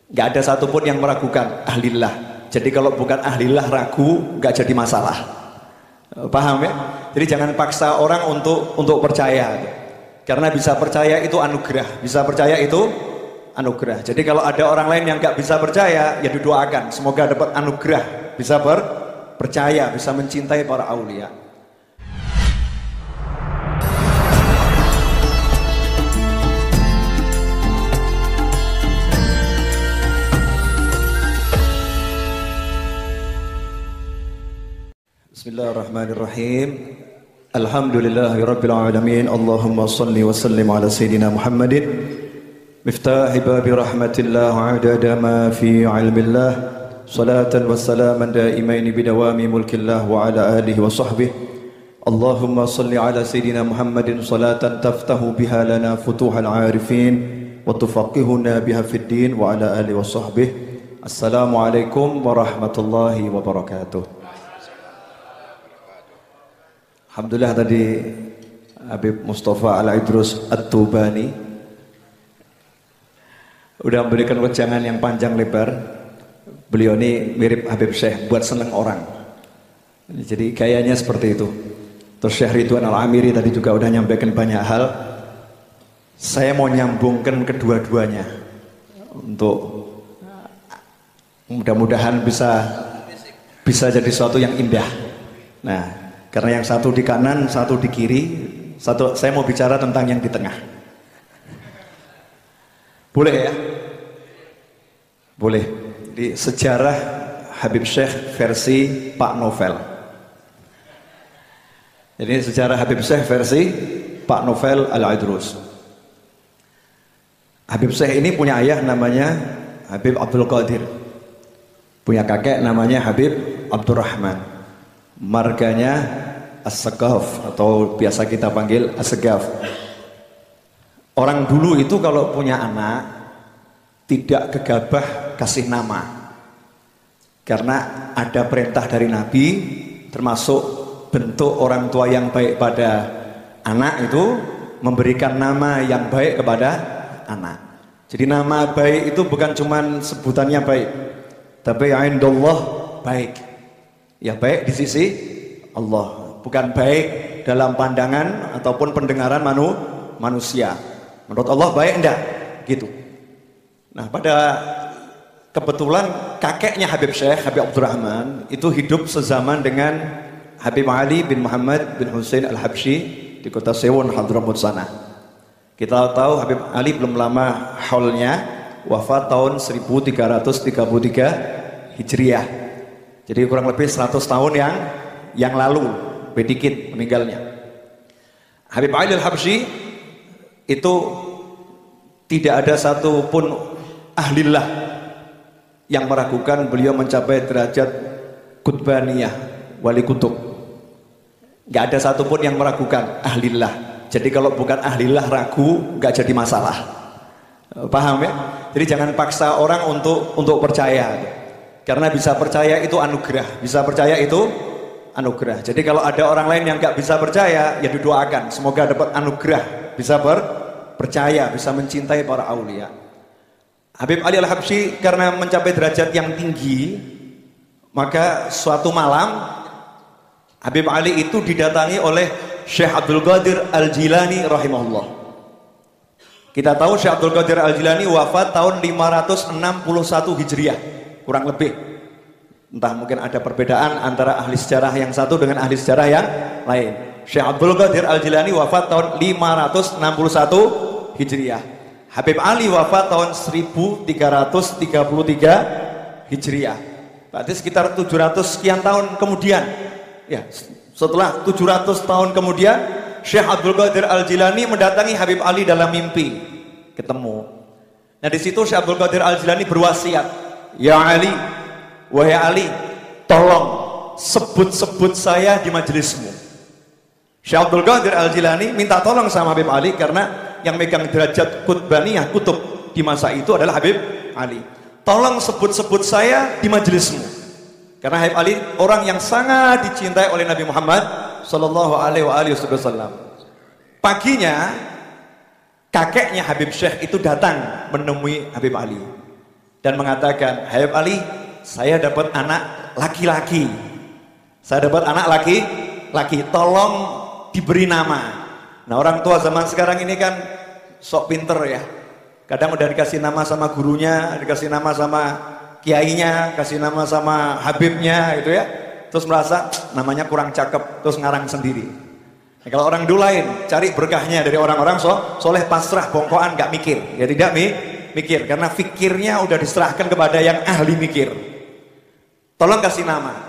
Nggak ada satupun yang meragukan ahlillah. Jadi kalau bukan ahlillah ragu, nggak jadi masalah. Paham ya? Jadi jangan paksa orang untuk percaya. Karena bisa percaya itu anugerah, bisa percaya itu anugerah. Jadi kalau ada orang lain yang nggak bisa percaya, ya didoakan semoga dapat anugerah, bisa percaya, bisa mencintai para aulia. Bismillahirrahmanirrahim. Alhamdulillahirabbil alamin. Allahumma shalli wa sallim ala sayyidina Muhammadin miftahi babi rahmatillah wa adada ma fi ilmillah. Salatan wa salaman daimain bidawami mulkillah wa ala alihi wa sahbihi. Allahumma shalli ala sayyidina Muhammadin salatan taftahu biha lana futuhal arifin wa tufaqihuna biha fid din wa ala alihi wa sahbihi. Assalamualaikum warahmatullahi wabarakatuh. Alhamdulillah tadi Habib Mustafa Al-Idrus At-Tubani udah memberikan wejangan yang panjang lebar. Beliau ini mirip Habib Syekh, buat seneng orang. Jadi gayanya seperti itu. Terus Syekh Ridwan Al-Amiri tadi juga udah nyampaikan banyak hal. Saya mau nyambungkan kedua-duanya untuk mudah-mudahan bisa jadi sesuatu yang indah. Nah, karena yang satu di kanan, satu di kiri, saya mau bicara tentang yang di tengah. Boleh ya? Boleh. Di sejarah Habib Syekh versi Pak Novel. Jadi sejarah Habib Syekh versi Pak Novel Al-Idrus. Habib Syekh ini punya ayah namanya Habib Abdul Qadir. Punya kakek namanya Habib Abdurrahman. Marganya As-Segaf atau biasa kita panggil As-Segaf. Orang dulu itu kalau punya anak tidak gegabah kasih nama, karena ada perintah dari Nabi, termasuk bentuk orang tua yang baik pada anak itu memberikan nama yang baik kepada anak. Jadi nama baik itu bukan cuma sebutannya baik, tapi indallah baik. Ya baik di sisi Allah, bukan baik dalam pandangan ataupun pendengaran manusia. Menurut Allah baik enggak? Gitu. Nah, pada kebetulan kakeknya Habib Syekh, Habib Abdurrahman itu hidup sezaman dengan Habib Ali bin Muhammad bin Husain Al-Habsyi di kota Sewon, Hadramut sana. Kita tahu Habib Ali belum lama haulnya, wafat tahun 1333 Hijriah. Jadi kurang lebih 100 tahun yang lalu, bedikit meninggalnya. Habib Ali Al-Habsyi itu tidak ada satupun ahlillah yang meragukan beliau mencapai derajat kutbaniyah, wali kutub. Gak ada satupun yang meragukan ahlillah. Jadi kalau bukan ahlillah ragu, gak jadi masalah. Paham ya? Jadi jangan paksa orang untuk percaya. Karena bisa percaya itu anugerah, bisa percaya itu anugerah. Jadi kalau ada orang lain yang nggak bisa percaya, ya didoakan semoga dapat anugerah, bisa percaya, bisa mencintai para aulia. Habib Ali Al-Habsyi karena mencapai derajat yang tinggi, maka suatu malam Habib Ali itu didatangi oleh Syekh Abdul Qadir Al-Jilani rahimahullah. Kita tahu Syekh Abdul Qadir Al-Jilani wafat tahun 561 Hijriah. Kurang lebih, entah mungkin ada perbedaan antara ahli sejarah yang satu dengan ahli sejarah yang lain. Syekh Abdul Qadir Al-Jilani wafat tahun 561 Hijriah. Habib Ali wafat tahun 1333 Hijriah. Berarti sekitar 700 sekian tahun kemudian. Ya, setelah 700 tahun kemudian, Syekh Abdul Qadir Al-Jilani mendatangi Habib Ali dalam mimpi, ketemu. Nah di situ Syekh Abdul Qadir Al-Jilani berwasiat, ya Ali, wahai Ali, tolong sebut-sebut saya di majelismu. Syekh Abdul Qadir Al-Jilani minta tolong sama Habib Ali karena yang megang derajat kutbaniyah, kutub di masa itu adalah Habib Ali. Tolong sebut-sebut saya di majelismu. Karena Habib Ali orang yang sangat dicintai oleh Nabi Muhammad sallallahu alaihi wasallam. Paginya kakeknya Habib Syekh itu datang menemui Habib Ali. dan mengatakan, Habib Ali, saya dapat anak laki-laki. Saya dapat anak laki-laki, tolong diberi nama. Nah, orang tua zaman sekarang ini kan sok pinter ya. Kadang udah dikasih nama sama gurunya, dikasih nama sama kiainya, kasih nama sama habibnya gitu ya. Terus merasa namanya kurang cakep, terus ngarang sendiri. Nah, kalau orang dulu lain, cari berkahnya dari orang-orang soleh pasrah, bongkoan, gak mikir. Ya tidak mikir, karena fikirnya udah diserahkan kepada yang ahli mikir. Tolong kasih nama.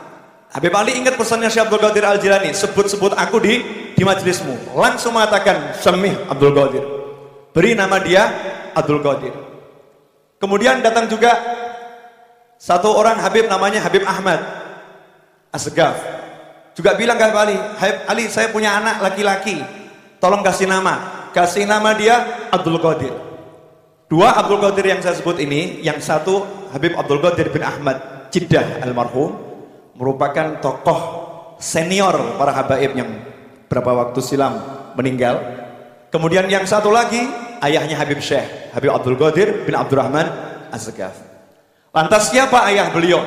Habib Ali ingat pesannya Syekh Abdul Qadir Al-Jilani, sebut-sebut aku di majelismu. Langsung mengatakan, Semih Abdul Qadir. Beri nama dia Abdul Qadir. Kemudian datang juga satu orang Habib namanya Habib Ahmad Asgaf. Juga bilang ke Habib Ali, Habib Ali, saya punya anak laki-laki. Tolong kasih nama. Kasih nama dia Abdul Qadir. Dua Abdul Qadir yang saya sebut ini, yang satu Habib Abdul Qadir bin Ahmad Jeddah almarhum, merupakan tokoh senior para habaib yang beberapa waktu silam meninggal. Kemudian yang satu lagi ayahnya Habib Syekh, Habib Abdul Qadir bin Abdurrahman Az-Zakaf. Lantas siapa ayah beliau?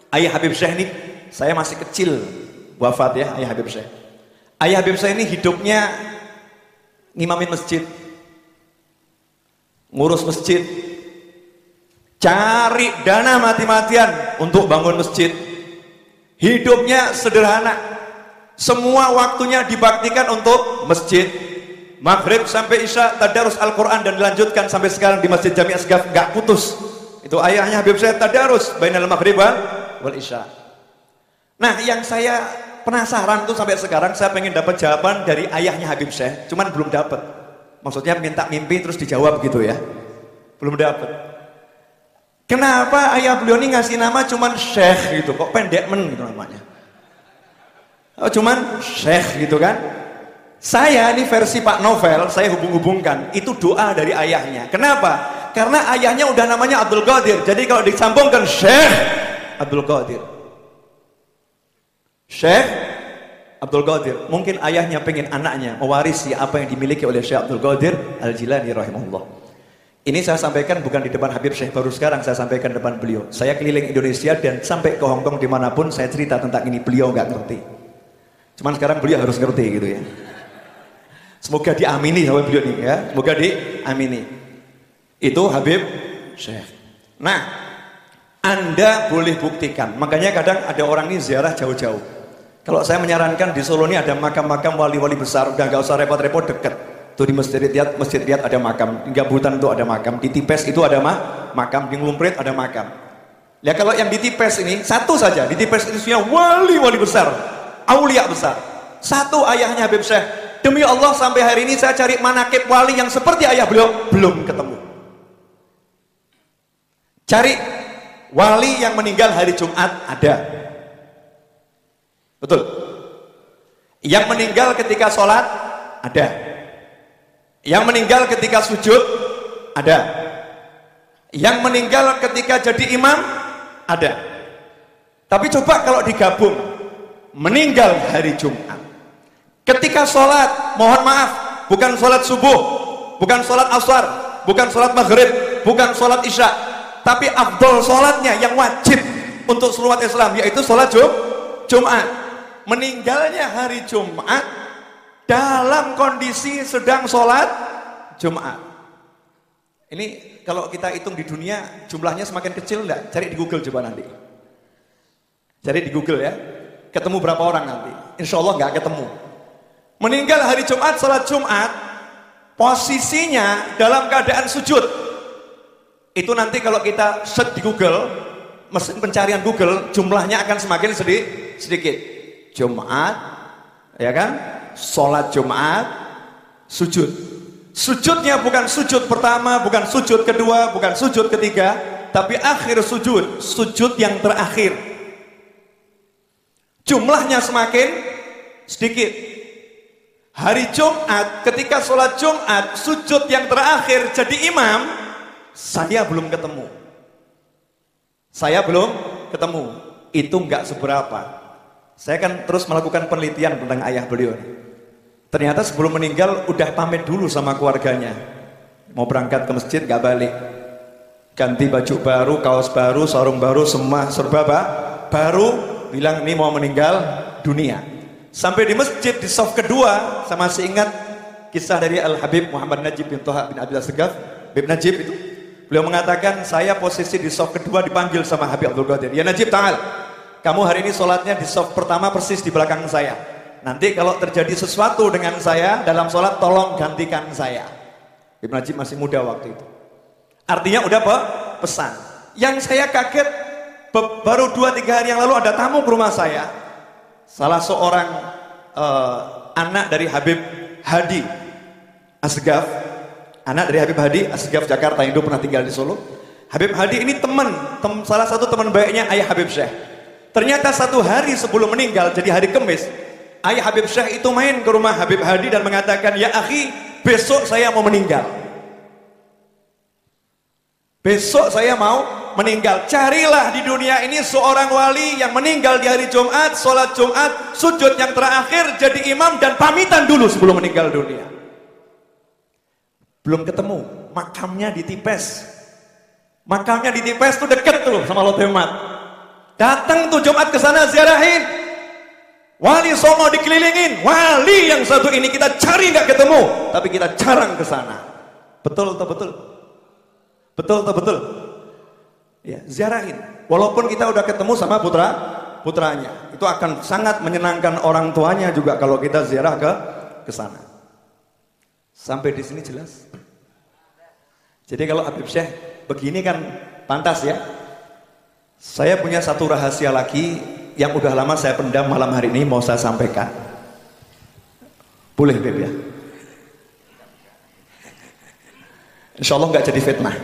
Ayah Habib Syekh ini, saya masih kecil wafat ya, ayah Habib Syekh. Ayah Habib Syekh ini hidupnya ngimamin masjid, ngurus masjid, cari dana mati-matian untuk bangun masjid. Hidupnya sederhana, semua waktunya dibaktikan untuk masjid. Maghrib sampai Isya tadarus Al-Quran dan dilanjutkan sampai sekarang di Masjid Jami Asgaf, gak putus. Itu ayahnya Habib Syekh tadarus bainal maghrib wal Isya. Nah, yang saya penasaran tuh sampai sekarang, saya pengen dapat jawaban dari ayahnya Habib Syekh, cuman belum dapat. Maksudnya minta mimpi terus dijawab gitu ya, belum dapat. Kenapa ayah beliau ini ngasih nama cuman Syekh gitu, kok pendek gitu namanya? Oh, cuman Syekh gitu kan? Saya ini versi Pak Novel, saya hubung-hubungkan, itu doa dari ayahnya. Kenapa? Karena ayahnya udah namanya Abdul Qadir, jadi kalau disambungkan Syekh Abdul Qadir, Syekh Abdul Qadir, mungkin ayahnya pengen anaknya mewarisi apa yang dimiliki oleh Syekh Abdul Qadir Al-Jilani rahimahullah. Ini saya sampaikan bukan di depan Habib Syekh, baru sekarang saya sampaikan depan beliau. Saya keliling Indonesia dan sampai ke Hongkong, dimanapun saya cerita tentang ini, beliau nggak ngerti. Cuman sekarang beliau harus ngerti gitu ya. Semoga diamini sama beliau nih ya, semoga diamini. Itu Habib Syekh. Nah, Anda boleh buktikan. Makanya kadang ada orang ini ziarah jauh-jauh. Kalau saya menyarankan di Solo ini ada makam-makam wali-wali besar, udah nggak usah repot-repot, deket. Tuh di Masjid Riyad ada makam, di Gabutan itu ada makam, di Tipes itu ada makam, di Nglumprit ada makam. Ya kalau yang di Tipes ini satu saja, di Tipes itu semua wali-wali besar, aulia besar. Satu ayahnya Habib Syekh. Demi Allah sampai hari ini saya cari manakib wali yang seperti ayah beliau belum ketemu. Cari wali yang meninggal hari Jumat ada, betul. Yang meninggal ketika sholat ada. Yang meninggal ketika sujud ada. Yang meninggal ketika jadi imam ada. Tapi coba kalau digabung, meninggal hari Jumat, ketika sholat, mohon maaf, bukan sholat subuh, bukan sholat asar, bukan sholat maghrib, bukan sholat isya, tapi afdol sholatnya yang wajib untuk seluruh umat Islam, yaitu sholat Jumat. Meninggalnya hari Jumat dalam kondisi sedang sholat Jumat. Ini kalau kita hitung di dunia jumlahnya semakin kecil enggak? Cari di Google coba nanti. Cari di Google ya. Ketemu berapa orang nanti? Insya Allah nggak ketemu. Meninggal hari Jumat, salat Jumat, posisinya dalam keadaan sujud. Itu nanti kalau kita search di Google, mesin pencarian Google, jumlahnya akan semakin sedikit. Jumat, ya kan? Salat Jumat, sujud. Sujudnya bukan sujud pertama, bukan sujud kedua, bukan sujud ketiga, tapi akhir sujud, sujud yang terakhir. Jumlahnya semakin sedikit. Hari Jumat, ketika sholat Jumat, sujud yang terakhir jadi imam, saya belum ketemu. Saya belum ketemu. Itu nggak seberapa. Saya kan terus melakukan penelitian tentang ayah beliau. Ternyata sebelum meninggal udah pamit dulu sama keluarganya. Mau berangkat ke masjid nggak balik. ganti baju baru, kaos baru, sarung baru, semua serba baru, bilang ini mau meninggal dunia. Sampai di masjid di saf kedua, saya masih ingat kisah dari Al-Habib Muhammad Najib bin Toha bin Abdul Segaf. Habib Najib itu, beliau mengatakan, saya posisi di saf kedua dipanggil sama Habib Abdul Qadir. Ya Najib, ta'al, kamu hari ini sholatnya di saf pertama persis di belakang saya. Nanti kalau terjadi sesuatu dengan saya dalam sholat, tolong gantikan saya. Habib Najib masih muda waktu itu. Artinya udah pesan. Yang saya kaget, baru 2-3 hari yang lalu ada tamu ke rumah saya. Salah seorang anak dari Habib Hadi Asgaf, anak dari Habib Hadi Asgaf Jakarta, Indo, pernah tinggal di Solo. Habib Hadi ini salah satu teman baiknya ayah Habib Syekh. Ternyata satu hari sebelum meninggal, jadi hari Kamis, ayah Habib Syekh itu main ke rumah Habib Hadi dan mengatakan, ya akhi, besok saya mau meninggal. Besok saya mau meninggal. Carilah di dunia ini seorang wali yang meninggal di hari Jumat, sholat Jumat, sujud yang terakhir, jadi imam dan pamitan dulu sebelum meninggal dunia. Belum ketemu, makamnya di Tipes. Makamnya di Tipes tuh deket tuh sama Lotemat. Datang tuh Jumat ke sana ziarahin. Wali Songo dikelilingin, wali yang satu ini kita cari nggak ketemu, tapi kita jarang ke sana. Betul atau betul? Betul atau betul? Ya, ziarahin. Walaupun kita udah ketemu sama putranya, itu akan sangat menyenangkan orang tuanya juga kalau kita ziarah ke sana. Sampai di sini jelas. Jadi kalau Habib Syekh begini kan pantas ya. Saya punya satu rahasia lagi yang udah lama saya pendam, malam hari ini mau saya sampaikan. Boleh Beb ya? Insya Allah nggak jadi fitnah.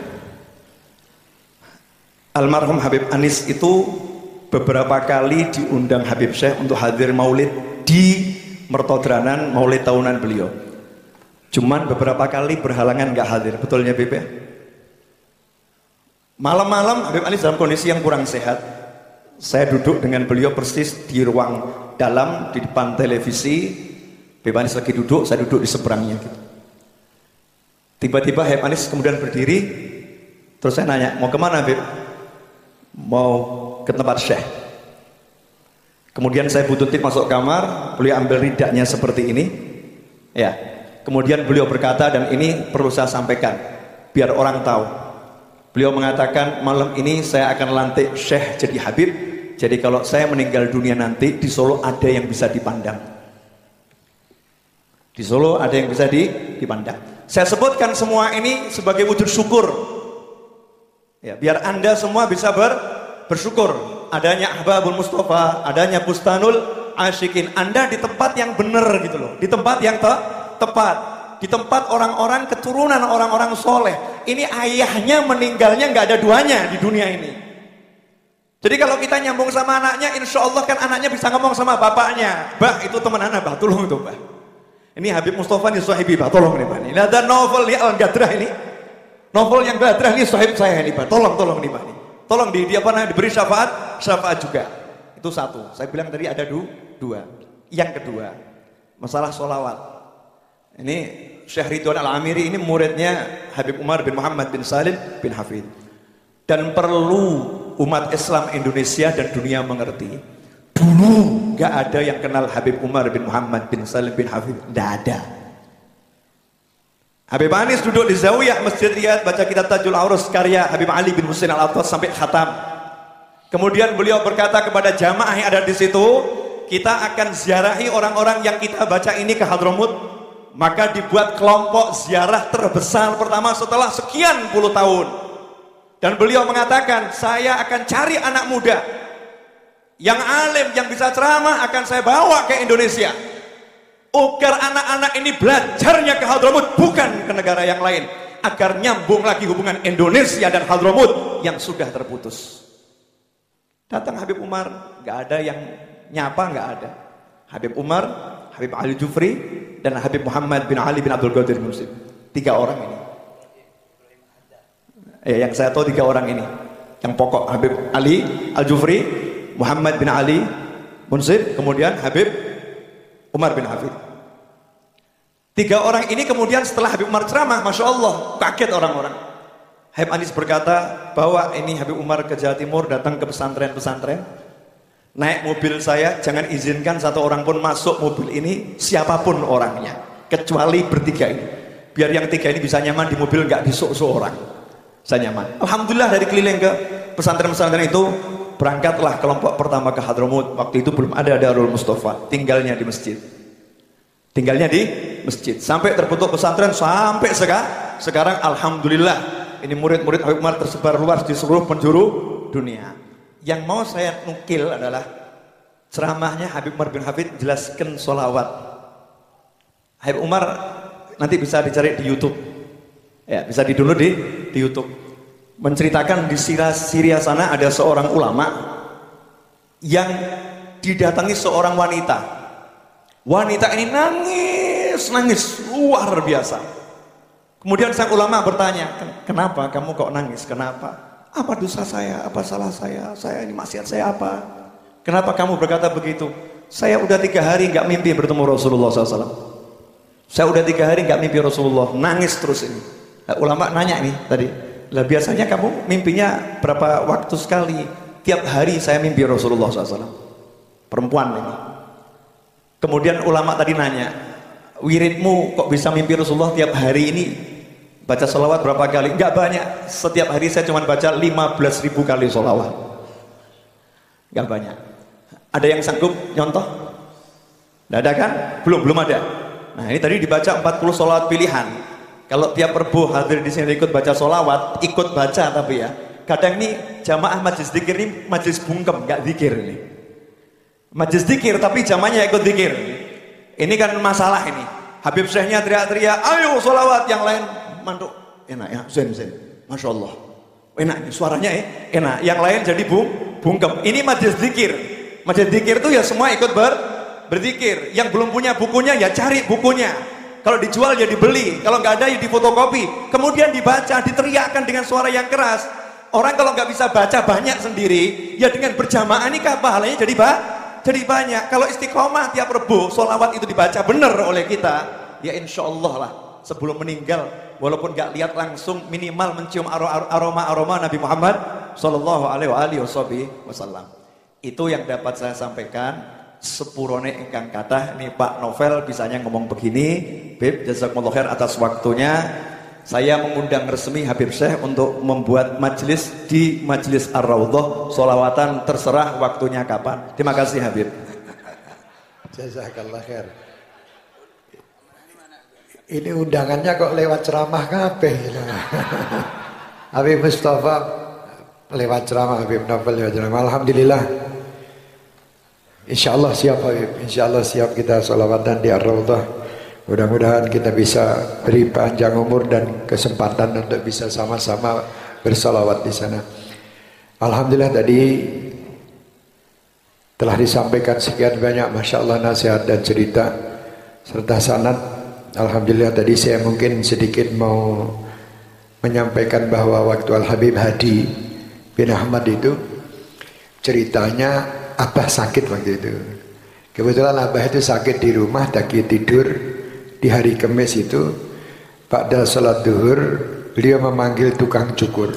Almarhum Habib Anis itu beberapa kali diundang Habib Syekh untuk hadir maulid di Mertodranan, maulid tahunan beliau. Cuman beberapa kali berhalangan nggak hadir, betulnya Beb ya? Malam-malam Habib Anis dalam kondisi yang kurang sehat. Saya duduk dengan beliau persis di ruang dalam di depan televisi. Habib Anis lagi duduk, saya duduk di seberangnya gitu. Tiba-tiba Habib Anis kemudian berdiri, terus saya nanya, mau kemana Habib? Mau ke tempat Syekh. Kemudian saya buntutin masuk kamar, beliau ambil ridaknya seperti ini. Ya. Kemudian beliau berkata, dan ini perlu saya sampaikan biar orang tahu. Beliau mengatakan, malam ini saya akan lantik Syekh jadi Habib. Jadi kalau saya meninggal dunia nanti, di Solo ada yang bisa dipandang. Di Solo ada yang bisa dipandang. Saya sebutkan semua ini sebagai wujud syukur. Ya, biar Anda semua bisa bersyukur. Adanya Ahbabul Mustafa, adanya Bustanul Asyikin. Anda di tempat yang benar gitu loh. Di tempat yang tepat. Di tempat orang-orang keturunan orang-orang soleh. Ini ayahnya meninggalnya nggak ada duanya di dunia ini. Jadi kalau kita nyambung sama anaknya, insya Allah kan anaknya bisa ngomong sama bapaknya. Bah, itu teman anak, bah, tolong itu, bah. Ini Habib Mustafa nih sahibi, bah, tolong nih, bah. Ini ada novel nih Al-Gadrah ini. Novel yang Gadrah ini sahib saya nih, bah. Tolong nih, bah. Tolong dia diberi syafaat juga. Itu satu. Saya bilang tadi ada dua. Yang kedua, masalah sholawat. Ini Syekh Ridwan Al-Amiri ini muridnya Habib Umar bin Muhammad bin Salim bin Hafid. Dan perlu umat Islam Indonesia dan dunia mengerti, dulu gak ada yang kenal Habib Umar bin Muhammad bin Salim bin Hafid, gak ada. Habib Anis duduk di Zawiyah Masjid Riyadh baca kitab Tajul Aurus karya Habib Ali bin Husain Al-Attas sampai khatam. Kemudian beliau berkata kepada jamaah yang ada di situ, kita akan ziarahi orang-orang yang kita baca ini ke Hadramut. Maka dibuat kelompok ziarah terbesar pertama setelah sekian puluh tahun. Dan beliau mengatakan, saya akan cari anak muda yang alim, yang bisa ceramah, akan saya bawa ke Indonesia. Agar anak-anak ini belajarnya ke Hadramut, bukan ke negara yang lain. Agar nyambung lagi hubungan Indonesia dan Hadramut yang sudah terputus. Datang Habib Umar, gak ada yang nyapa, gak ada. Habib Umar, Habib Ali Jufri, dan Habib Muhammad bin Ali bin Abdul Qadir Munsib. 3 orang ini. Yang saya tahu 3 orang ini. Yang pokok Habib Ali Al-Jufri, Muhammad bin Ali Munsib, kemudian Habib Umar bin Hafid. 3 orang ini kemudian setelah Habib Umar ceramah, Masya Allah, kaget orang-orang. Habib Anis berkata bahwa ini Habib Umar ke Jawa Timur datang ke pesantren-pesantren, naik mobil saya, jangan izinkan satu orang pun masuk mobil ini, siapapun orangnya, kecuali bertiga ini. Biar yang tiga ini bisa nyaman di mobil, nggak disuk-suk orang. Saya nyaman. Alhamdulillah dari keliling ke pesantren-pesantren itu, berangkatlah kelompok pertama ke Hadramut. Waktu itu belum ada Darul Mustafa, tinggalnya di masjid. Tinggalnya di masjid. Sampai terbentuk pesantren, sampai sekarang Alhamdulillah. Ini murid-murid Habib Umar tersebar luas di seluruh penjuru dunia. Yang mau saya nukil adalah ceramahnya Habib Umar bin Hafid jelaskan sholawat. Habib Umar nanti bisa dicari di YouTube, ya bisa di-download di YouTube. Menceritakan di Syria sana ada seorang ulama yang didatangi seorang wanita. Wanita ini nangis luar biasa. Kemudian sang ulama bertanya, kenapa kamu kok nangis? Kenapa? Apa dosa saya? Apa salah saya? Saya ini maksiat saya apa? Kenapa kamu berkata begitu? Saya udah 3 hari nggak mimpi bertemu Rasulullah SAW. Saya udah 3 hari nggak mimpi Rasulullah. Nangis terus ini. Nah, ulama nanya nih tadi. Lah biasanya kamu mimpinya berapa waktu sekali? Tiap hari saya mimpi Rasulullah SAW. Perempuan ini. Kemudian ulama tadi nanya, wiridmu kok bisa mimpi Rasulullah tiap hari ini? Baca sholawat berapa kali? Enggak banyak. Setiap hari saya cuma baca 15.000 kali sholawat. Enggak banyak. Ada yang sanggup nyontoh? Enggak ada kan? Belum ada. Nah ini tadi dibaca 40 sholawat pilihan. Kalau tiap Rebo hadir di sini ikut baca sholawat, ikut baca tapi ya. Kadang ini jamaah majlis dzikir ini majlis bungkem, enggak dzikir ini. Majlis dzikir tapi jamaahnya ikut dzikir. Ini kan masalah ini. Habib Syekhnya teriak-teriak, ayo sholawat, yang lain mantuk, enak ya, zen, masya Allah, enak, suaranya enak. Yang lain jadi bungkem. Ini majelis dzikir. Majelis dzikir itu ya semua ikut berzikir. Yang belum punya bukunya ya cari bukunya. Kalau dijual ya dibeli. Kalau nggak ada ya difotokopi. Kemudian dibaca, diteriakkan dengan suara yang keras. Orang kalau nggak bisa baca banyak sendiri, ya dengan berjamaah ini pahalanya jadi banyak. Kalau istiqomah tiap Rebo sholawat itu dibaca benar oleh kita, ya insya Allah lah sebelum meninggal, walaupun gak lihat langsung, minimal mencium aroma Nabi Muhammad Sallallahu Alaihi Wasallam. Itu yang dapat saya sampaikan. Sepurone ingkang kathah. Ini Pak Novel bisanya ngomong begini. Bib, jazakumullah khair atas waktunya. Saya mengundang resmi Habib Syekh untuk membuat majelis di Majelis Ar-Raudhah, sholawatan terserah waktunya kapan. Terima kasih Habib. Jazakallah khair. Ini undangannya kok lewat ceramah kabeh. Habib Mustafa lewat ceramah, Habib Novel lewat ceramah. Alhamdulillah. Insyaallah siap Habib. Insyaallah siap kita sholawatan di Ar-Raudhah. Mudah-mudahan kita bisa beri panjang umur dan kesempatan untuk bisa sama-sama bersolawat di sana. Alhamdulillah tadi telah disampaikan sekian banyak, masya Allah, nasihat dan cerita serta sanad. Alhamdulillah tadi saya mungkin sedikit mau menyampaikan bahwa waktu Al-Habib Hadi bin Ahmad itu ceritanya Abah sakit waktu itu. Kebetulan Abah itu sakit di rumah, lagi tidur di hari Kamis itu. Pada salat duhur beliau memanggil tukang cukur.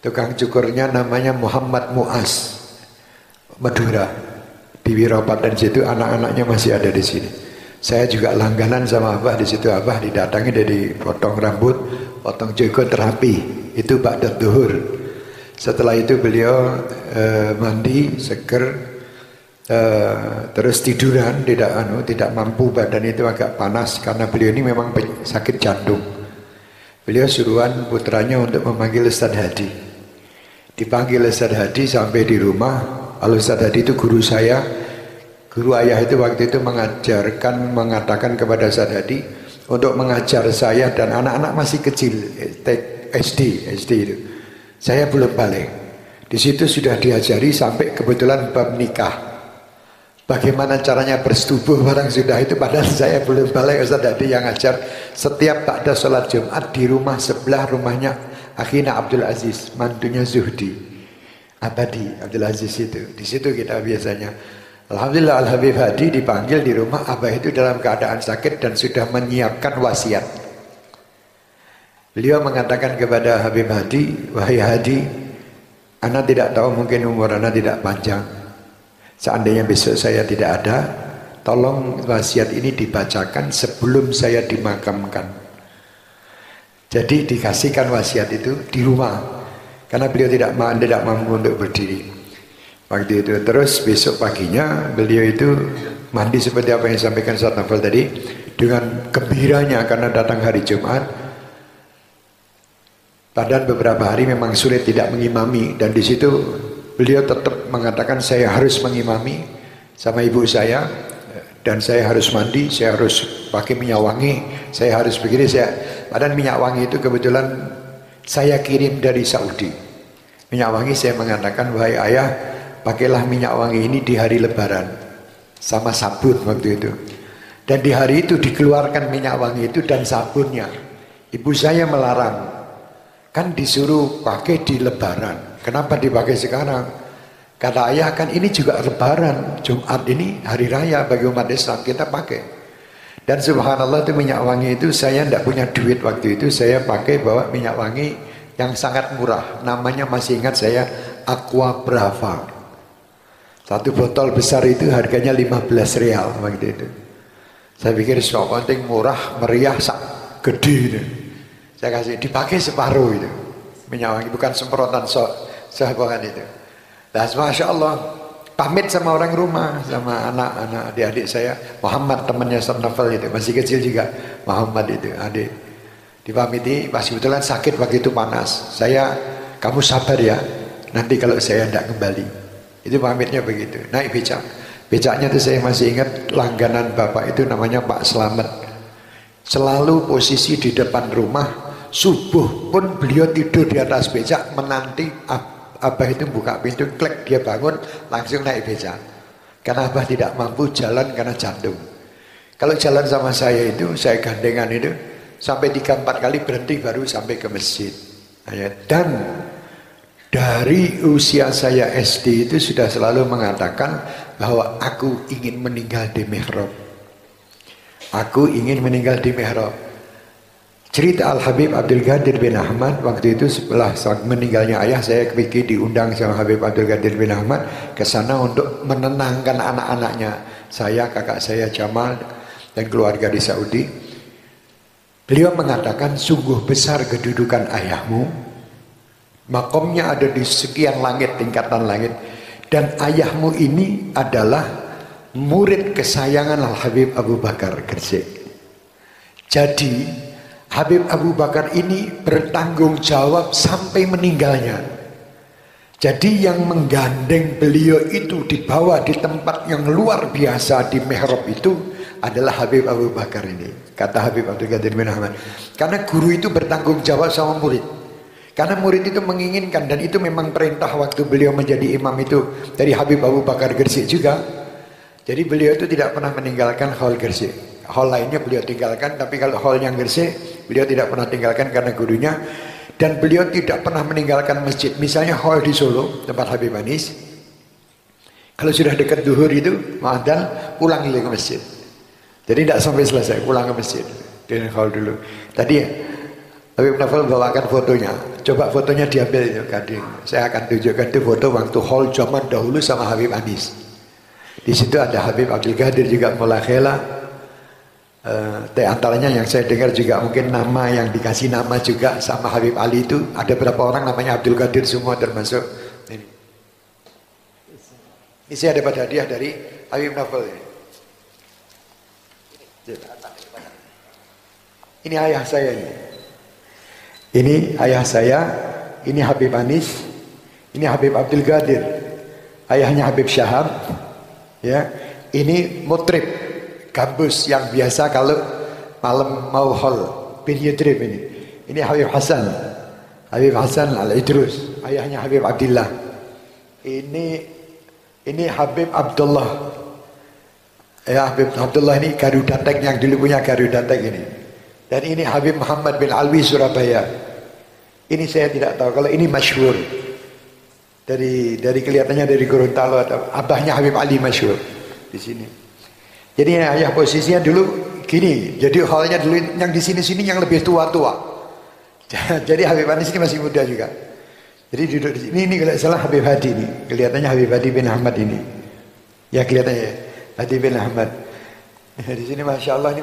Tukang cukurnya namanya Muhammad Muaz, Madura di Wirapaten situ. Anak-anaknya masih ada di sini. Saya juga langganan sama Abah di situ. Abah didatangi dari potong rambut, potong jenggot terapi. Itu ba'da duhur. Setelah itu beliau mandi seger, terus tiduran, tidak mampu, badan itu agak panas karena beliau ini memang sakit jantung. Beliau suruhan putranya untuk memanggil Ustadz Hadi. Dipanggil Ustadz Hadi sampai di rumah. Ustadz Hadi itu guru saya. Guru ayah itu waktu itu mengatakan kepada Ustadz Hadi untuk mengajar saya dan anak-anak masih kecil, SD itu. Saya belum balik. Di situ sudah diajari sampai kebetulan bab nikah. Bagaimana caranya bersetubuh barang sudah itu, padahal saya belum balik. Ustadz Hadi yang ngajar. Setiap tak ada sholat Jumat di rumah sebelah rumahnya Akhina Abdul Aziz, mantunya Zuhdi Abadi Abdul Aziz itu. Di situ kita biasanya. Alhamdulillah Al-Habib Hadi dipanggil di rumah. Abah itu dalam keadaan sakit dan sudah menyiapkan wasiat. Beliau mengatakan kepada Habib Hadi, wahai Hadi, ana tidak tahu, mungkin umur ana tidak panjang. Seandainya besok saya tidak ada, tolong wasiat ini dibacakan sebelum saya dimakamkan. Jadi dikasihkan wasiat itu di rumah, karena beliau tidak mampu untuk berdiri waktu itu. Terus besok paginya beliau itu mandi seperti apa yang disampaikan Ustaz Nafal tadi, dengan gembiranya karena datang hari Jumat. Padahal beberapa hari memang sulit tidak mengimami, dan di situ beliau tetap mengatakan saya harus mengimami sama ibu saya, dan saya harus mandi, saya harus pakai minyak wangi, saya harus begini. Padahal minyak wangi itu kebetulan saya kirim dari Saudi. Minyak wangi saya mengatakan, wahai ayah, pakailah minyak wangi ini di hari Lebaran sama sabun waktu itu. Dan di hari itu dikeluarkan minyak wangi itu dan sabunnya. Ibu saya melarang. Kan disuruh pakai di Lebaran, kenapa dipakai sekarang? Kata ayah, kan ini juga Lebaran, Jumat ini hari raya bagi umat Islam, kita pakai. Dan subhanallah itu minyak wangi itu saya tidak punya duit waktu itu, saya pakai bawa minyak wangi yang sangat murah, namanya masih ingat saya, Aqua Brava. Satu botol besar itu harganya 15 rial waktu itu. Saya pikir sok penting murah, meriah, gede itu. Saya kasih, dipakai separuh itu minyak wangi, bukan semprotan sehabangan itu. Dan Masya Allah, pamit sama orang rumah, sama anak-anak adik-adik saya, Muhammad temannya Ustaz Nafal itu, masih kecil juga, Muhammad itu adik, dipamiti, pas kebetulan sakit waktu itu panas. Kamu sabar ya, nanti kalau saya tidak kembali. Itu pamitnya begitu, naik becak. Becaknya itu saya masih ingat, langganan bapak itu namanya Pak Slamet. Selalu posisi di depan rumah, subuh pun beliau tidur di atas becak menanti abah itu buka pintu, klik dia bangun langsung naik becak. Karena abah tidak mampu jalan karena jantung. Kalau jalan sama saya itu, saya gandengan itu sampai 3-4 kali berhenti baru sampai ke masjid. Dan dari usia saya SD itu sudah selalu mengatakan bahwa aku ingin meninggal di mihrab. Aku ingin meninggal di mihrab. Cerita Al-Habib Abdul Qadir bin Ahmad, waktu itu setelah meninggalnya ayah, saya pikir diundang sama Habib Abdul Qadir bin Ahmad ke sana untuk menenangkan anak-anaknya. Saya, kakak saya Jamal dan keluarga di Saudi. Beliau mengatakan, sungguh besar kedudukan ayahmu, makomnya ada di sekian langit, tingkatan langit, dan ayahmu ini adalah murid kesayangan Al-Habib Abu Bakar Gresik. Jadi Habib Abu Bakar ini bertanggung jawab sampai meninggalnya. Jadi yang menggandeng beliau itu dibawa di tempat yang luar biasa di mihrab itu adalah Habib Abu Bakar ini, kata Habib Abdul Qadir bin Ahmad. Karena guru itu bertanggung jawab sama murid. Karena murid itu menginginkan, dan itu memang perintah waktu beliau menjadi imam itu dari Habib Abu Bakar Gresik juga. Jadi beliau itu tidak pernah meninggalkan hall Gresik. Hall lainnya beliau tinggalkan, tapi kalau hall yang Gresik beliau tidak pernah tinggalkan karena gurunya. Dan beliau tidak pernah meninggalkan masjid. Misalnya hall di Solo, tempat Habib Anis, kalau sudah dekat duhur itu ma'adhan, pulang ke masjid. Jadi tidak sampai selesai, pulang ke masjid di hall dulu. Tadi Habib Nafal bawakan fotonya, coba fotonya diambil itu Kading. Saya akan tunjukkan itu foto waktu hall zaman dahulu sama Habib Anis. Di situ ada Habib Abdul Qadir juga mulakhela. Antaranya yang saya dengar juga mungkin nama yang dikasih nama juga sama Habib Ali itu ada berapa orang namanya Abdul Qadir semua termasuk ini. Ini saya dapat hadiah dari Habib Nafal ini. Ini ayah saya ini. Ini ayah saya, ini Habib Anis, ini Habib Abdul Qadir, ayahnya Habib Syahab. Ya, ini mutrib gambus yang biasa kalau malam mau hall bin Yudrib ini. Ini Habib Hasan Al-Idrus, ayahnya Habib Abdullah. Ini Habib Abdullah. Ya, Habib Abdullah ini Garuda Tank yang dulu punya Garuda Tank ini. Dan ini Habib Muhammad bin Alwi Surabaya. Ini saya tidak tahu, kalau ini masyhur. Dari kelihatannya dari Gorontalo atau abahnya Habib Ali masyhur di sini. Jadi ayah posisinya dulu gini. Jadi hallnya dulu yang di sini yang lebih tua-tua. Jadi Habib Anis ini masih muda juga. Jadi duduk di sini. Ini kalau salah Habib Hadi ini. Kelihatannya Habib Hadi bin Ahmad ini. Ya kelihatannya ya. Hadi bin Ahmad. Di sini Masya Allah ini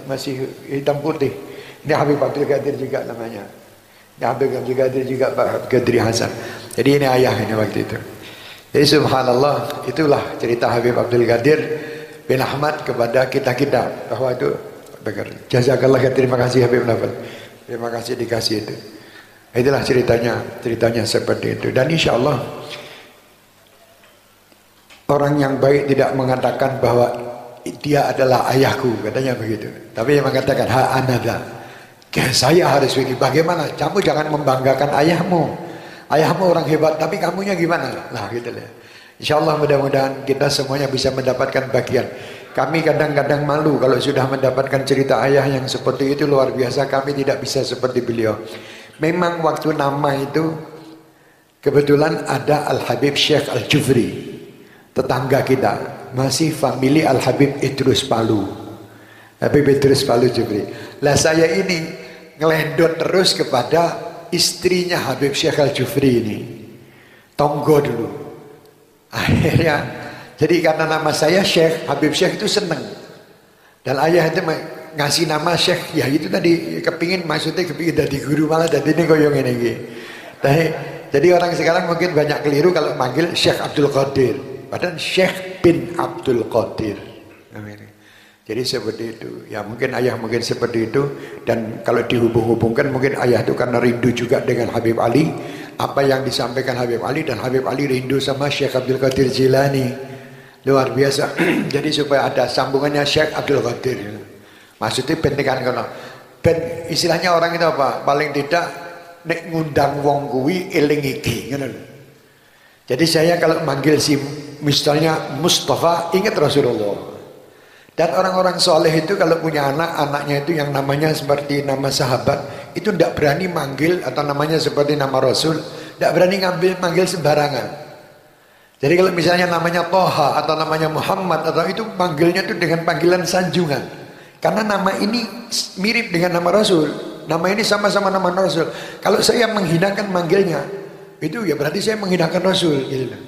masih hitam putih. Ini Habib Abdul Qadir juga namanya. Ini Habib Abdul Qadir juga Pak Qadri Hasan. Jadi ini ayah ini waktu itu. Jadi subhanallah, itulah cerita Habib Abdul Qadir bin Ahmad kepada kita-kita. Bahwa itu, jazakallah, terima kasih Habib Nafal. Terima kasih dikasih itu. Itulah ceritanya seperti itu. Dan insya Allah orang yang baik tidak mengatakan bahwa dia adalah ayahku, katanya begitu. Tapi dia mengatakan ha anada. Saya harus begini. Bagaimana? Kamu jangan membanggakan ayahmu. Ayahmu orang hebat, tapi kamunya gimana? Nah, gitu lah. Insya Allah mudah-mudahan kita semuanya bisa mendapatkan bagian. Kami kadang-kadang malu kalau sudah mendapatkan cerita ayah yang seperti itu, luar biasa. Kami tidak bisa seperti beliau. Memang waktu nama itu kebetulan ada Al-Habib Syekh Al-Jufri, tetangga kita, masih famili Al-Habib Idrus Palu. Habib Idrus Palu Jufri. Lah saya ini ngelendot terus kepada istrinya Habib Syekh Al-Jufri ini. Tonggo dulu. Akhirnya jadi karena nama saya Syekh, Habib Syekh itu seneng. Dan ayah itu ngasih nama Syekh, ya itu tadi kepingin jadi guru, malah jadi ini koyong ini. Jadi orang sekarang mungkin banyak keliru kalau manggil Syekh Abdul Qadir, padahal Syekh bin Abdul Qadir. Amin. Jadi seperti itu. Ya mungkin ayah mungkin seperti itu. Dan kalau dihubung-hubungkan mungkin ayah itu karena rindu juga dengan Habib Ali. Apa yang disampaikan Habib Ali, dan Habib Ali rindu sama Syekh Abdul Qadir Jilani. Luar biasa. Jadi supaya ada sambungannya Syekh Abdul Qadir. Maksudnya pentingkan kono. Ben istilahnya orang itu apa? Paling tidak nek ngundang wong kuwi eling iki, ngono lho. Jadi saya kalau manggil si misalnya Mustafa, ingat Rasulullah. Dan orang-orang soleh itu kalau punya anak, anaknya itu yang namanya seperti nama sahabat, itu tidak berani manggil atau namanya seperti nama Rasul, tidak berani manggil sembarangan. Jadi kalau misalnya namanya Toha atau namanya Muhammad atau itu panggilnya itu dengan panggilan sanjungan. Karena nama ini mirip dengan nama Rasul. Nama ini sama-sama nama Rasul. Kalau saya menghinakan manggilnya, itu ya berarti saya menghinakan Rasul. Gitu.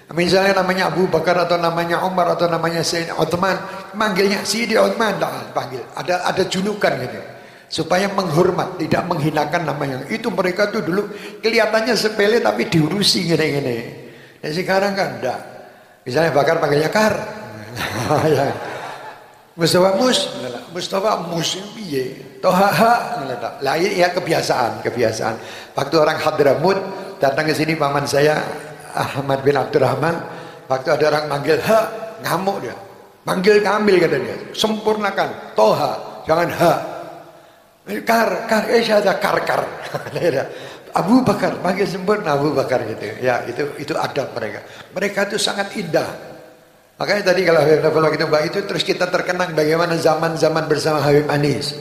Misalnya namanya Abu Bakar atau namanya Umar atau namanya Sayyid Uthman, manggilnya Sayyid Uthman, panggil. Ada julukan gitu. Supaya menghormat, tidak menghinakan namanya. Itu mereka tuh dulu kelihatannya sepele tapi diurusi gini-gini. Dan sekarang kan enggak. Misalnya Bakar panggilnya Kar. Ya. Mustafa Mus piye? Toha ha. Lah ya kebiasaan. Waktu orang Hadramut datang ke sini, paman saya Ahmad bin Abdurrahman, waktu ada orang manggil ha, ngamuk dia. Manggil Kamil kata dia. Sempurnakan. Toha, jangan ha. Kar, ada kar. Abu Bakar, panggil sempurna Abu Bakar gitu. Ya, itu adab mereka. Mereka itu sangat indah. Makanya tadi kalau Habib Nafal waktu itu terus kita terkenang bagaimana zaman-zaman bersama Habib Anis.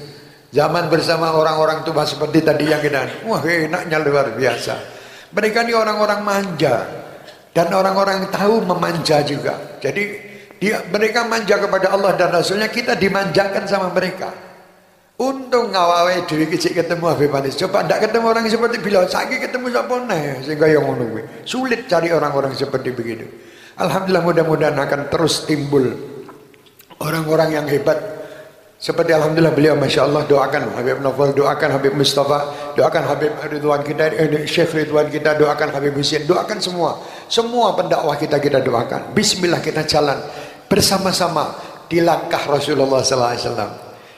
Zaman bersama orang-orang tua seperti tadi yang kita. Wah, enaknya luar biasa. Mereka ini orang-orang manja. Dan orang-orang tahu memanja juga. Jadi mereka manja kepada Allah dan Rasulnya, kita dimanjakan sama mereka. Untung ngawawe dhewe iki ketemu Habib Anis. Coba ndak ketemu orang seperti beliau, saiki ketemu sapa neh sehingga yang ngono kuwi. Sulit cari orang-orang seperti begitu. Alhamdulillah, mudah-mudahan akan terus timbul orang-orang yang hebat. Seperti alhamdulillah beliau, Masya Allah, doakan Habib Nafal, doakan Habib Mustafa, doakan Habib Ridwan kita, Syekh Ridwan kita, doakan Habib Husin, doakan semua pendakwah kita doakan. Bismillah kita jalan bersama-sama di langkah Rasulullah sallallahu alaihi wasallam.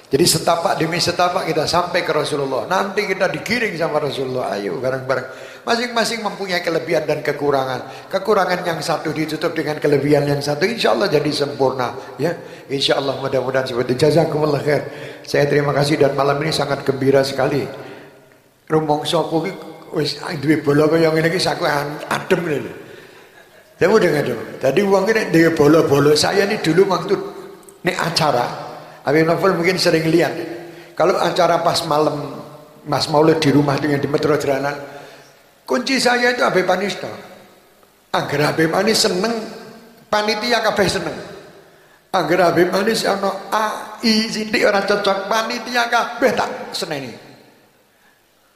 Jadi setapak demi setapak kita sampai ke Rasulullah. Nanti kita digiring sama Rasulullah. Ayo bareng-bareng. Masing-masing mempunyai kelebihan dan kekurangan. Kekurangan yang satu ditutup dengan kelebihan yang satu. Insya Allah jadi sempurna. Ya, Insya Allah mudah-mudahan seperti itu. Jazakumullah khair. Saya terima kasih dan malam ini sangat gembira sekali. Rumongso kuwi wis duwe bola kaya ngene iki saku adem ngene. Ya udah ngadem. Tadi wong iki duwe bola-bola. Saya ini dulu waktu nek acara Habib Nafal mungkin sering lihat. Kalau acara pas malam Mas Maulid di rumah dengan di Metro Jalanan, kunci saya itu Habib Anis toh. Agar Habib Anis seneng, panitia kabeh seneng. Agar Habib Anis ana A, I, sithik ora cocok, panitia kabeh tak seneni.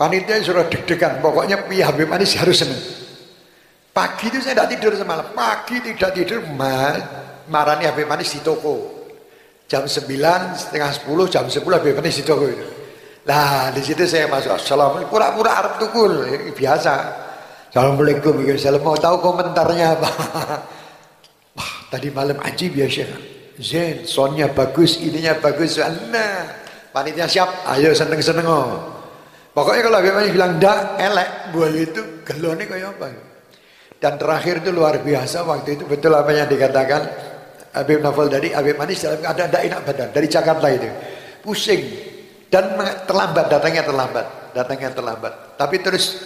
Panitia suruh deg-degan, pokoknya Habib Anis harus senang. Pagi itu saya tidak tidur semalam, pagi tidak tidur, marani Habib Anis di toko. Jam 9, setengah 10, jam 10 Habib Anis di toko itu. Nah di situ saya masuk, assalamualaikum, pura-pura Arab tukul, biasa. Assalamualaikum, saya mau tahu komentarnya apa. Wah, tadi malam ajib ya Syekh. Zen, soundnya bagus, ininya bagus. Nah, panitia siap, ayo seneng-seneng. Pokoknya kalau Habib Anis bilang dak, elek, buah itu gelone kayak apa. Dan terakhir itu luar biasa waktu itu, betul apa yang dikatakan Habib Novel dari Habib Anis dalam keadaan tidak enak badan dari Jakarta itu, pusing dan terlambat, datangnya terlambat. Tapi terus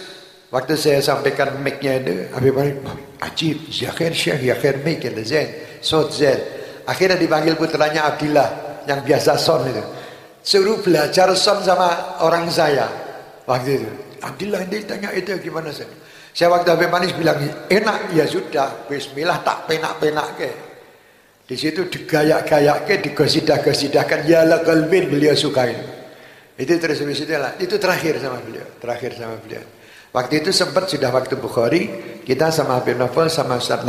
waktu saya sampaikan mic-nya itu, Habib Anis, ajib, ya khair Syekh, ya khair mic, ya zen, sot zen. Akhirnya dipanggil putranya Abdillah yang biasa son itu, suruh belajar son sama orang saya waktu itu. Abdillah ini tanya itu gimana sih? Saya waktu Habib Anis bilang enak, ya sudah, bismillah tak penak-penak ke. Di situ digayak-gayak ke, digosidah-gosidahkan, ya la qalbin, beliau sukain. Itu terus habis itu lah. Itu terakhir sama beliau. Waktu itu sempat sudah waktu Bukhari, kita sama Habib Novel, sama Ustaz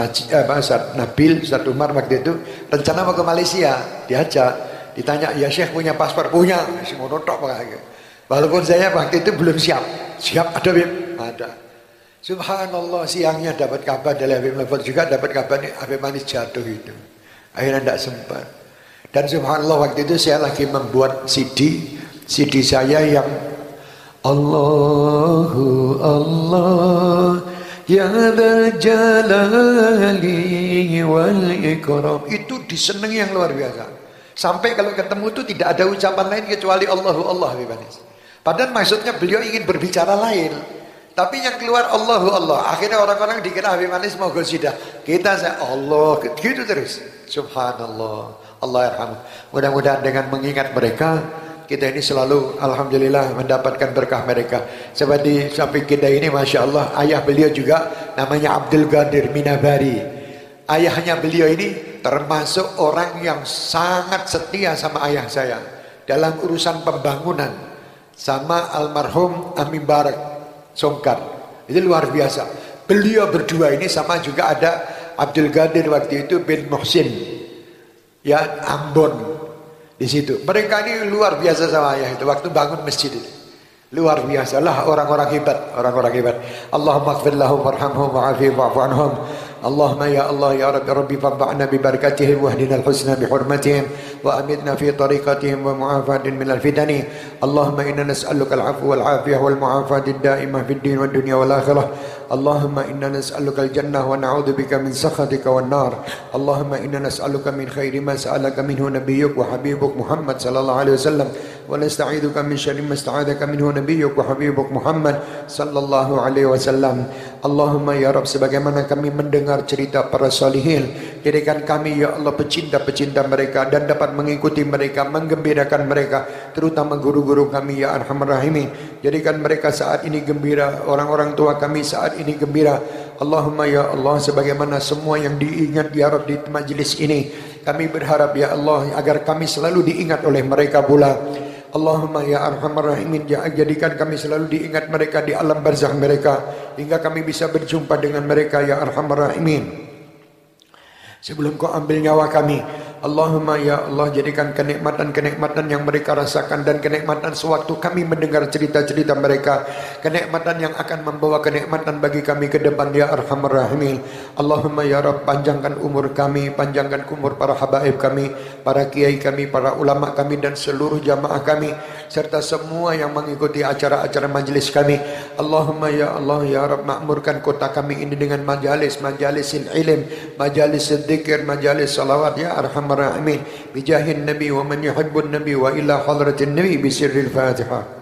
Nabil, Ustaz Umar waktu itu rencana mau ke Malaysia, diajak, ditanya, ya Syekh punya paspor? Punya, masih mau notok pakai. Walaupun saya waktu itu belum siap ada Habib, ada. Subhanallah, siangnya dapat kabar dari Habib Novel, juga dapat kabar nih Habib Anis jatuh itu. Akhirnya tidak sempat. Dan subhanallah waktu itu saya lagi membuat CD saya yang Allahu Allah ya dzal jalali wal ikram, itu disenangi yang luar biasa. Sampai kalau ketemu itu tidak ada ucapan lain kecuali Allahu Allah Habib Anis. Padahal maksudnya beliau ingin berbicara lain, tapi yang keluar Allahu Allah. Akhirnya orang-orang dikira Habib Anis mau gosidah. Kita saya Allah gitu terus. Subhanallah, Allah yarham. Mudah-mudahan dengan mengingat mereka, kita ini selalu alhamdulillah mendapatkan berkah mereka. Seperti sampai kita ini masya Allah, ayah beliau juga namanya Abdul Qadir Minabari. Ayahnya beliau ini termasuk orang yang sangat setia sama ayah saya dalam urusan pembangunan, sama almarhum Amin Barak Songkar. Itu luar biasa. Beliau berdua ini sama juga ada Abdul Qadir waktu itu bin Muhsin, ya Ambon di situ. Mereka ini luar biasa sama ayah itu waktu bangun masjid itu. Luar biasa lah orang-orang hebat. Allahumma ighfir lahum warhamhum wa'afihim wa'fu anhum. Allahumma ya Allah ya Rabbi fanfa'na bi barakatihim wahdina al-husna bi hurmatihim wa amitna fi tariqatihim wa mu'afatin min al-fitani. Allahumma inna nas'aluka al-'afwa wal 'afiyah wal mu'afati ad-da'imah fid din wad dunya wal akhirah. Allahumma inna nas'aluka al-jannah wa na'udzubika min sakhatika wan nar. Allahumma inna nas'aluka min khairi ma sa'alaka minhu nabiyyuk wa habibuk Muhammad sallallahu alaihi wasallam wa nasta'iduka min syarri ma sta'adzaka minhu nabiyyuk wa habibuk Muhammad sallallahu alaihi wasallam. Allahumma ya Rabb, sebagaimana kami mendengar cerita para salihin, jadikan kami ya Allah pecinta-pecinta mereka dan dapat mengikuti mereka, menggembirakan mereka, terutama guru-guru kami ya Arhamar Rahimin. Jadikan mereka saat ini gembira, orang-orang tua kami saat ini gembira. Allahumma ya Allah, sebagaimana semua yang diingat ya Rabb di majlis ini, kami berharap ya Allah agar kami selalu diingat oleh mereka pula. Allahumma ya Arhamar Rahimin, jadikan kami selalu diingat mereka di alam barzakh mereka, hingga kami bisa berjumpa dengan mereka ya Arhamar Rahimin. Sebelum kau ambil nyawa kami, Allahumma ya Allah, jadikan kenikmatan-kenikmatan yang mereka rasakan dan kenikmatan sewaktu kami mendengar cerita-cerita mereka, kenikmatan yang akan membawa kenikmatan bagi kami ke depan ya Arhamar Rahimin. Allahumma ya Rabb, panjangkan umur kami, panjangkan umur para habaib kami, para kiai kami, para ulama kami dan seluruh jamaah kami, serta semua yang mengikuti acara-acara majlis kami. Allahumma ya Allah ya Rabb, makmurkan kota kami ini dengan majalisil ilm, majalisil dzikir, majalis salawat ya Arhamar Rahimin, bijahin Nabi wa man yuhibbun Nabi wa ila hadratin Nabi bisirril Fatihah.